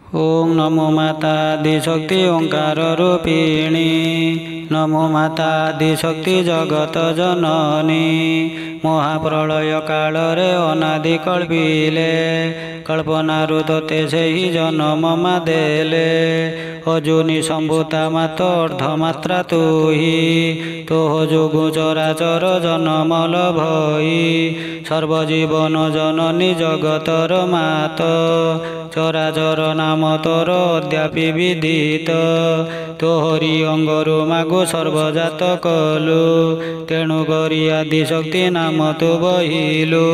ओं नमो माता आदिशक्ति ओंकार रूपिणी। नमो माता आदिशक्ति जगत जननी। महाप्रलय काल रे अनादि कल्पिले कल्पनारु तोते से ही जन्म देले। अजुनि संभूता मात अर्धमात्रा तू ही तोह जोगु चराचर जनमल भई। सर्वजीवन जननी जगतर मात चराचर नाम तोर अद्यापि विदित। तोहरी अंगरु मागु सर्वजात कलु तेणु करी आदिशक्ति नाम तु बहिलु।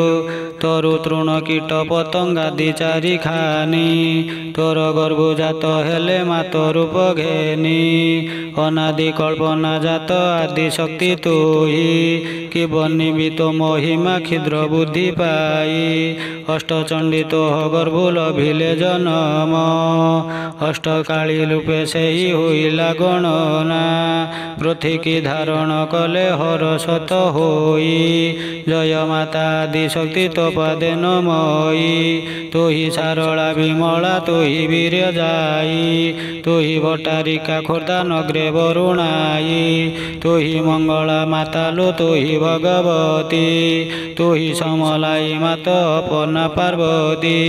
तोरु तृण कीट पतंगादि चारि खानी तोर गर्भजात हेले मात रूप घेनी। अनादि कल्पना जात आदिशक्ति तू ही कि बनिबित महिमा क्षुद्र बुद्धि पाई। अष्टचंडी तोह गर्भु लभिले जनम अष्टकाली रूपे से ही हुईला गणना। पृथ्वी की धारण कले हरसत होई जय माता आदिशक्ति तो पदे नमयी। तू ही सारला विमला तू ही वीर जाई तू ही भट्टारिका खोर्धा नगरे वरुणाई। तू ही मंगला मातालु तू ही भगवती तू ही समलाई मात अपना पार्वती।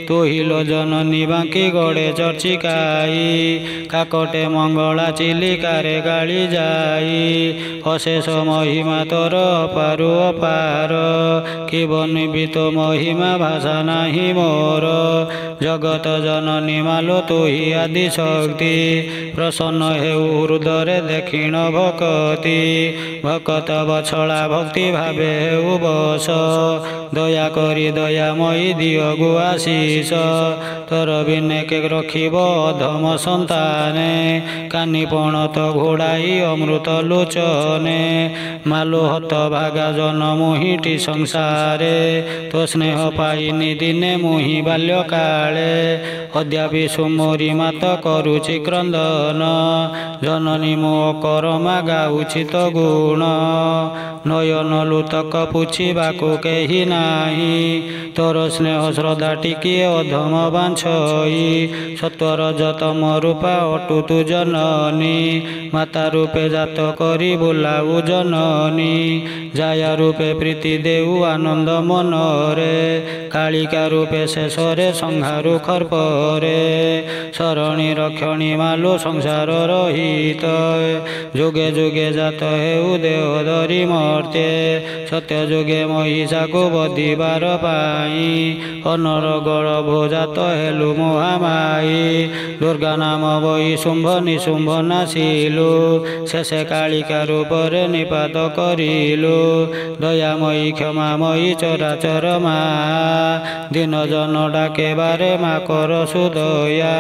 तू ही लो जननी बांकी गड़े चर्चिकाई काकटे मंगला चिलिकारे गाड़ी जाई। अशेष महिमा तोर अपारु अपार कि बनिबित महिमा भाषा नाही मोर। जगत जननी मालो तू ही आदिशक्ति प्रसन्न हेउ हृदय देखिण भक्ति। भक्त बछड़ा भक्ति भावे हेउ बस दया करी दयामयी दियो गु आशीष। तोर बिने के रखिब अधम संताने कानी पणत घोड़ाई अमृत लोचने। मालो हत भागा जन मुहिटी संसारे तो स्नेह पाइनी दिने मुहि बाल्य काले। अद्यापि सुमोरी मात करुचि क्रंदन जननी मो करमा गाउछि तो गुण। नयन लुतक पुछिबाकु केहि नाही तोर स्नेह श्रद्धा टिकिए अधम बांछई। सत्वर जतम रूपा अटु तु जननी माता रूपे जात करी बुलाऊ जननी। जाया रूपे प्रीति देउ आनंद मनरे कालिका रूपे शेषरे संहारु खर्परे। शरणी रक्षणी मालु संसार रहित जुगे जुगे जात हेउ देह धरी मर्त्ये। सत्य जुगे महिषा को बधिबार पाई अनर गल भोजात हेलु महामाई। दुर्गा नाम बही शुंभ निशुंभ नासिलु शेषे कालिका रूपरे निपात करिलु। दयामयी क्षमामयी चराचर मा दिन जन डाके बारे मा कर सुदया।